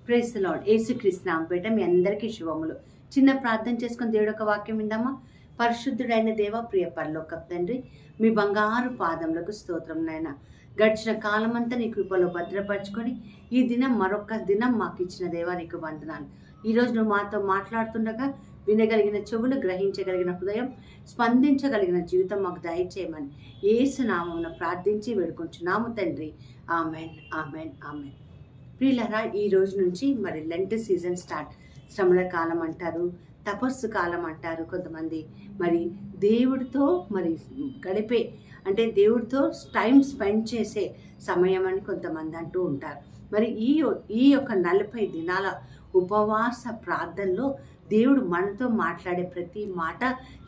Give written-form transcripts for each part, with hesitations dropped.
Praise the lord. యేసుక్రీస్తు నామముపేట మీ అందరికీ శుభములు. చిన్న ప్రార్థన చేసుకొని దేవుడి యొక్క వాక్యం విందామా. పరిశుద్ధుడైన దేవ, ప్రియ పరలోకపు తండ్రి, మీ బంగారు పాదములకు స్తోత్రం నాయనా. గడిచిన కాలమంతా నీ కృపలో భద్రపరచుకొని ఈ దినం మరొక దినం మాకు ఇచ్చిన దేవా నీకు వందనాలు. ఈరోజు నువ్వు మాతో మాట్లాడుతుండగా వినగలిగిన చెవులు, గ్రహించగలిగిన హృదయం, స్పందించగలిగిన జీవితం మాకు దయచేయమని యేసు నామమున ప్రార్థించి వేడుకుంటున్నాము తండ్రి. Amen, amen, amen. ప్రియులారా, ఈ రోజు నుంచి మరి లెంట్ సీజన్ స్టార్ట్. శ్రమల కాలం అంటారు, తపస్సు కాలం అంటారు కొంతమంది. మరి దేవుడితో మరి గడిపే అంటే దేవుడితో టైం స్పెండ్ చేసే సమయం అని కొంతమంది అంటూ ఉంటారు. మరి ఈ యొక్క 40 దినాల ఉపవాస ప్రార్థనలో దేవుడు మనతో మాట్లాడే ప్రతి మాట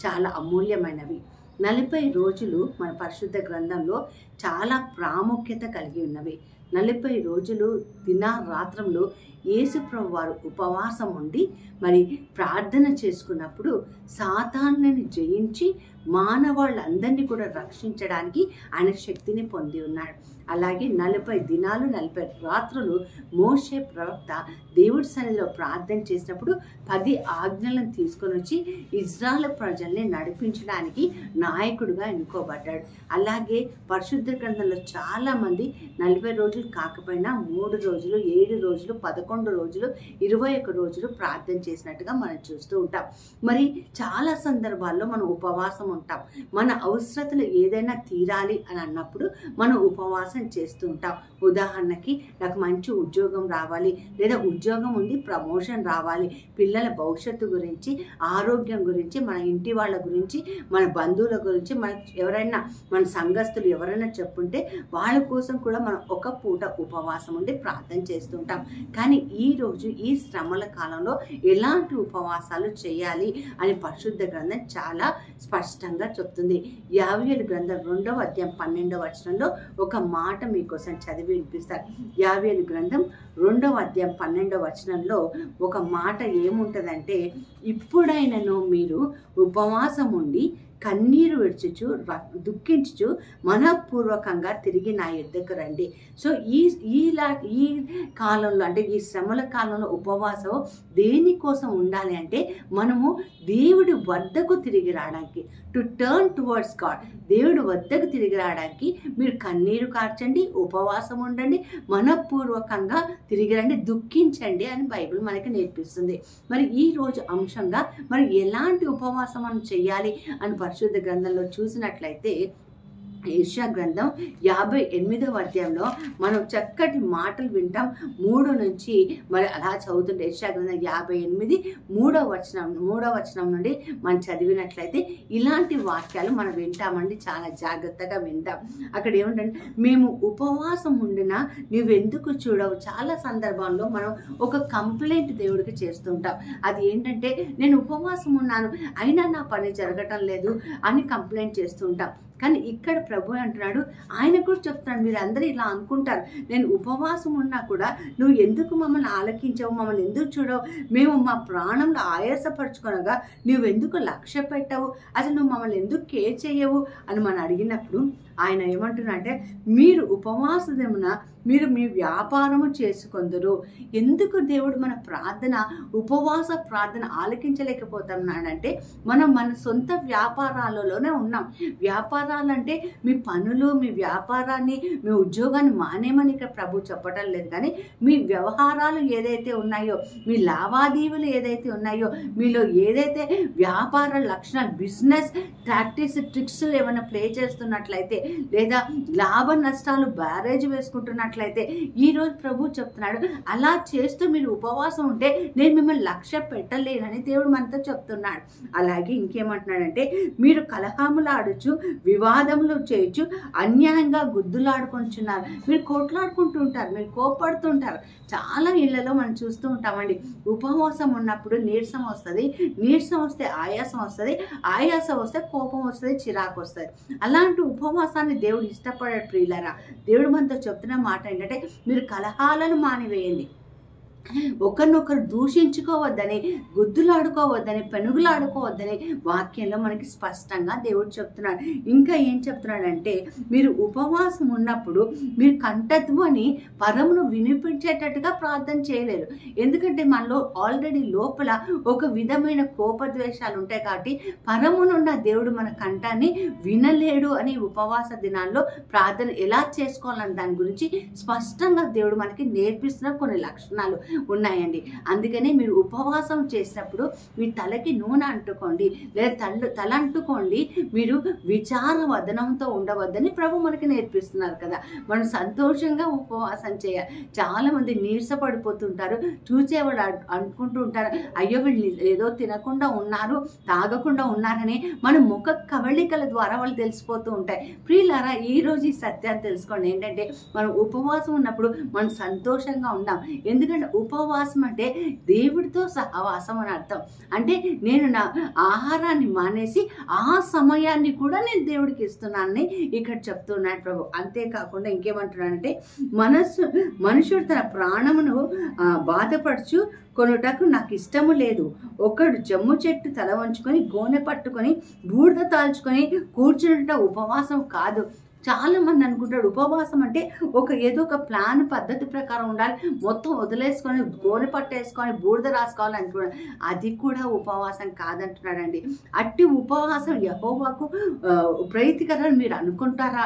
చాలా అమూల్యమైనవి. 40 రోజులు మన పరిశుద్ధ గ్రంథంలో చాలా ప్రాముఖ్యత కలిగి ఉన్నవి. 40 రోజులు దినరాత్రములు యేసుప్రభు వారు ఉపవాసం ఉండి మరి ప్రార్థన చేసుకున్నప్పుడు సాతానుని జయించి మానవాళ్ళందరినీ కూడా రక్షించడానికి ఆయన శక్తిని పొంది ఉన్నాడు. అలాగే 40 దినాలు 40 రాత్రులు మోషే ప్రవక్త దేవుడి సన్నిధిలో ప్రార్థన చేసినప్పుడు 10 ఆజ్ఞలను తీసుకొని వచ్చి ఇజ్రాయెల్ ప్రజల్ని నడిపించడానికి నాయకుడిగా ఎన్నుకోబడ్డాడు. అలాగే పరిశుద్ధ గ్రంథంలో చాలామంది 40 రోజులు కాకపోయినా 3 రోజులు, 7 రోజులు, 11 రోజులు, 21 రోజులు ప్రార్థన చేసినట్టుగా మనం చూస్తూ ఉంటాం. మరి చాలా సందర్భాల్లో మనం ఉపవాసం ఉంటాం. మన అవసరతలు ఏదైనా తీరాలి అని అన్నప్పుడు మనం ఉపవాసం చేస్తూ ఉంటాం. ఉదాహరణకి నాకు మంచి ఉద్యోగం రావాలి, లేదా ఉద్యోగం ఉండి ప్రమోషన్ రావాలి, పిల్లల భవిష్యత్తు గురించి, ఆరోగ్యం గురించి, మన ఇంటి వాళ్ళ గురించి, మన బంధువుల గురించి, మన ఎవరైనా మన సంఘస్థులు ఎవరైనా చెప్పుంటే వాళ్ళ కోసం కూడా మనం ఒక పూట ఉపవాసం ఉండి ప్రార్థన చేస్తూ ఉంటాం. కానీ ఈరోజు ఈ శ్రమల కాలంలో ఎలాంటి ఉపవాసాలు చేయాలి అని పరిశుద్ధ గ్రంథం చాలా స్పష్టంగా చెప్తుంది. యావేలు గ్రంథం 2వ అధ్యాయం 12వ వచనంలో ఒక మాట మీకోసం చదివి వినిపిస్తారు. యావేలు గ్రంథం 2వ అధ్యాయం 12వ వచనంలో ఒక మాట ఏముంటుందంటే, ఇప్పుడైనను మీరు ఉపవాసం ఉండి కన్నీరు విడుచుచు దుఃఖించుచు మనఃపూర్వకంగా తిరిగి నా యొద్దకు రండి. సో ఈ కాలంలో అంటే ఈ శ్రమల కాలంలో ఉపవాసం దేనికోసం ఉండాలి అంటే మనము దేవుడి వద్దకు తిరిగి రావడానికి, టు టర్న్ టువర్డ్స్ గాడ్. దేవుడి వద్దకు తిరిగి రావడానికి మీరు కన్నీరు కార్చండి, ఉపవాసం ఉండండి, మనఃపూర్వకంగా తిరిగి రండి, దుఃఖించండి అని బైబిల్ మనకి నేర్పిస్తుంది. మరి ఈ రోజు అంశంగా మరి ఎలాంటి ఉపవాసం మనం చేయాలి అని పరిశుద్ధ గ్రంథంలో చూసినట్లయితే, యెషయా గ్రంథం 58వ అధ్యాయంలో మనం చక్కటి మాటలు వింటాం. 3 నుంచి మరి అలా చదువుతుంటే యెషయా గ్రంథం 58 3వ వచనం నుండి మనం చదివినట్లయితే ఇలాంటి వాక్యాలు మనం వింటామండి. చాలా జాగ్రత్తగా వింటాం. అక్కడ ఏమిటంటే, మేము ఉపవాసం ఉండినా నువ్వెందుకు చూడవు. చాలా సందర్భాల్లో మనం ఒక కంప్లైంట్ దేవుడికి చేస్తూ ఉంటాం. అది ఏంటంటే, నేను ఉపవాసం ఉన్నాను అయినా నా పని జరగటం లేదు అని కంప్లైంట్ చేస్తూ ఉంటాం. కానీ ఇక్కడ ప్రభు అంటున్నాడు, ఆయన కూడా చెప్తున్నాడు, మీరు అందరూ ఇలా అనుకుంటారు, నేను ఉపవాసం ఉన్నా కూడా నువ్వు ఎందుకు మమ్మల్ని ఆలకించవు, మమ్మల్ని ఎందుకు చూడవు, మేము మా ప్రాణంలో ఆయాసపరచుకొనగా నువ్వెందుకు లక్ష్య పెట్టవు, అసలు నువ్వు మమ్మల్ని ఎందుకు కేర్ చేయవు అని మనం అడిగినప్పుడు ఆయన ఏమంటున్నాడంటే, మీరు ఉపవాస దినమున మీరు మీ వ్యాపారము చేసుకొందురు. ఎందుకు దేవుడు మన ప్రార్థన, ఉపవాస ప్రార్థన ఆలకించలేకపోతున్నాడంటే, మనం మన సొంత వ్యాపారాలలోనే ఉన్నాం. వ్యాపారాలంటే మీ పనులు, మీ వ్యాపారాన్ని, మీ ఉద్యోగాన్ని మానేమని ఇక్కడ ప్రభు చెప్పడం లేదు. కానీ మీ వ్యవహారాలు ఏదైతే ఉన్నాయో, మీ లావాదేవీలు ఏదైతే ఉన్నాయో, మీలో ఏదైతే వ్యాపార లక్షణాలు, బిజినెస్ ప్రాక్టీస్ ట్రిక్స్ ఏమైనా ప్లే చేస్తున్నట్లయితే, లేదా లాభ నష్టాలు బ్యారేజ్ వేసుకుంటున్నట్లయితే, ఈరోజు ప్రభు చెప్తున్నాడు, అలా చేస్తూ మీరు ఉపవాసం ఉంటే నేను మిమ్మల్ని లక్ష్య పెట్టలేనని దేవుడు మనతో చెప్తున్నాడు. అలాగే ఇంకేమంటున్నాడంటే, మీరు కలహములాడుచు వివాదములు చేయొచ్చు, అన్యాయంగా గుద్దులాడుకుంటున్నారు. మీరు కొట్లాడుకుంటూ ఉంటారు, మీరు కోపడుతుంటారు. చాలా ఇళ్లలో మనం చూస్తూ ఉంటామండి. ఉపవాసం ఉన్నప్పుడు నీరసం వస్తుంది, నీరసం వస్తే ఆయాసం వస్తుంది, ఆయాసం వస్తే కోపం వస్తుంది, చిరాకు వస్తుంది. అలాంటి ఉపవాసాన్ని దేవుడు ఇష్టపడాడు. ప్రియులారా, దేవుడు మనతో చెప్తున్న మాట ఏంటంటే, మీరు కలహాలను మానివేయండి. ఒకరినొకరు దూషించుకోవద్దని, గుద్దులాడుకోవద్దని, పెనుగులాడుకోవద్దని వాక్యంలో మనకి స్పష్టంగా దేవుడు చెప్తున్నాడు. ఇంకా ఏం చెప్తున్నాడంటే, మీరు ఉపవాసం ఉన్నప్పుడు మీరు కంఠధ్వని పరమును వినిపించేటట్టుగా ప్రార్థన చేయలేరు. ఎందుకంటే మనలో ఆల్రెడీ లోపల ఒక విధమైన కోపద్వేషాలు ఉంటాయి కాబట్టి పరమునున్న దేవుడు మన కంఠాన్ని వినలేడు అని ఉపవాస దినాల్లో ప్రార్థన ఎలా చేసుకోవాలని దాని గురించి స్పష్టంగా దేవుడు మనకి నేర్పిస్తున్న కొన్ని లక్షణాలు ఉన్నాయండి. అందుకనే మీరు ఉపవాసం చేసినప్పుడు మీ తలకి నూనె అంటుకోండి, లేదా తల అంటుకోండి. మీరు విచార వదనంతో ఉండవద్దని ప్రభు మనకి నేర్పిస్తున్నారు కదా. మనం సంతోషంగా ఉపవాసం చేయాలి. చాలా మంది నీరసపడిపోతుంటారు. చూసేవాళ్ళు అనుకుంటూ ఉంటారు, అయ్యో వీళ్ళు ఏదో తినకుండా ఉన్నారు, తాగకుండా ఉన్నారని మన ముఖ కవళికల ద్వారా వాళ్ళు తెలిసిపోతూ ఉంటాయి. ప్రియులారా, ఈరోజు ఈ సత్యాన్ని తెలుసుకోండి. ఏంటంటే మనం ఉపవాసం ఉన్నప్పుడు మనం సంతోషంగా ఉందాం. ఎందుకంటే ఉపవాసం అంటే దేవుడితో సహవాసం అని అర్థం. అంటే నేను నా ఆహారాన్ని మానేసి ఆ సమయాన్ని కూడా నేను దేవుడికి ఇస్తున్నానని ఇక్కడ చెప్తున్నాడు ప్రభు. అంతేకాకుండా ఇంకేమంటున్నాడంటే, మనుషుడు తన ప్రాణమును బాధపరచు కొనుటకు నాకు ఇష్టము లేదు. ఒకడు జమ్ము చెట్టు తల వంచుకొని గోనె పట్టుకొని బూడిద తాల్చుకొని కూర్చుంట ఉపవాసం కాదు. చాలా మంది అనుకుంటాడు ఉపవాసం అంటే ఏదో ఒక ప్లాన్ పద్ధతి ప్రకారం ఉండాలి, మొత్తం వదిలేసుకొని గోనె పట్టేసుకొని బూడిద రాసుకోవాలి అంటున్నాడు. అది కూడా ఉపవాసం కాదంటున్నాడండి. అట్టి ఉపవాసం యెహోవాకు ప్రీతికరని మీరు అనుకుంటారా?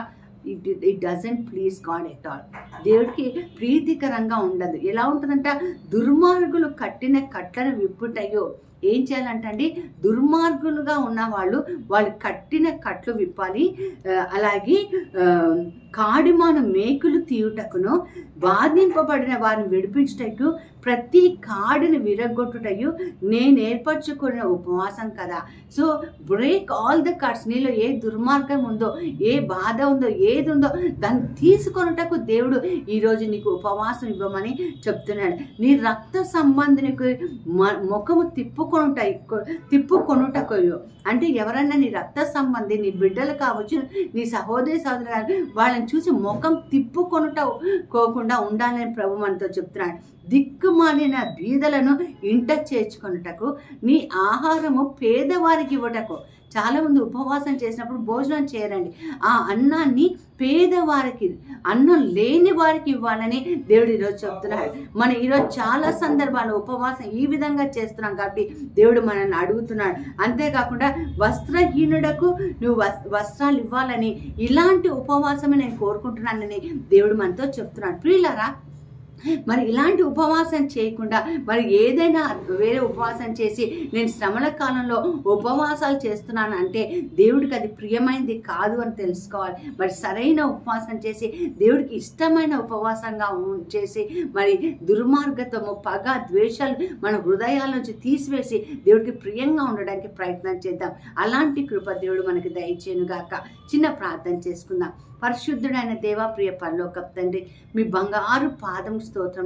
It doesn't please God at all. దేవుడికి ప్రీతికరంగా ఉండదు. ఎలా ఉంటుందంట, దుర్మార్గులు కట్టిన కట్లను విప్పుటయ్యో. ఏం చేయాలంటండి, దుర్మార్గులుగా ఉన్న వాళ్ళు కట్టిన కట్లు విప్పాలి. అలాగే కాడిమాను మేకులు తీయుటకును బాధింపబడిన వారిని విడిపించుటకు ప్రతి కాడిని విరగొట్టుటయు నేను ఏర్పరచుకున్న ఉపవాసం కదా. So break all the cuts. నీలో ఏ దుర్మార్గం ఉందో, ఏ బాధ ఉందో, ఏది ఉందో దాన్ని తీసుకొనుటకు దేవుడు ఈరోజు నీకు ఉపవాసం ఇవ్వమని చెప్తున్నాడు. నీ రక్త సంబంధినికి ముఖము తిప్పుకొనుటకు అంటే ఎవరన్నా నీ రక్త సంబంధి, నీ బిడ్డలు కావచ్చు, నీ సహోదరి సహోదరు వాళ్ళని చూసి ముఖం తిప్పుకొనుకోకుండా ఉండాలని ప్రభు మనతో చెప్తున్నాడు. దిక్కుమాలిన బీదలను ఇంట చేర్చుకొనుటకు, నీ ఆహారము పేదవారికి ఇవ్వటకు. చాలామంది ఉపవాసం చేసినప్పుడు భోజనం చేయరండి. ఆ అన్నాన్ని పేదవారికి, అన్నం లేని వారికి ఇవ్వాలని దేవుడు ఈరోజు చెప్తున్నాడు. మనం ఈరోజు చాలా సందర్భాలు ఉపవాసం ఈ విధంగా చేస్తున్నాం కాబట్టి దేవుడు మనల్ని అడుగుతున్నాడు. అంతేకాకుండా వస్త్రహీనుడకు నువ్వు వస్త్రాలు ఇవ్వాలని, ఇలాంటి ఉపవాసమే నేను కోరుకుంటున్నానని దేవుడు మనతో చెప్తున్నాడు. ప్రియులారా, మరి ఇలాంటి ఉపవాసం చేయకుండా మరి ఏదైనా వేరే ఉపవాసం చేసి నేను శ్రమల కాలంలో ఉపవాసాలు చేస్తున్నాను అంటే దేవుడికి అది ప్రియమైనది కాదు అని తెలుసుకోవాలి. మరి సరైన ఉపవాసం చేసి దేవుడికి ఇష్టమైన ఉపవాసంగా చేసి మరి దుర్మార్గత్వము, పగ, ద్వేషాలు మన హృదయాల నుంచి తీసివేసి దేవుడికి ప్రియంగా ఉండడానికి ప్రయత్నం చేద్దాం. అలాంటి కృప దేవుడు మనకి దయచేయునుగాక. చిన్న ప్రార్థన చేసుకుందాం. పరిశుద్ధుడైన దేవా, ప్రియ పరలోకపు తండ్రి, మీ బంగారు పాదం స్తోత్రం.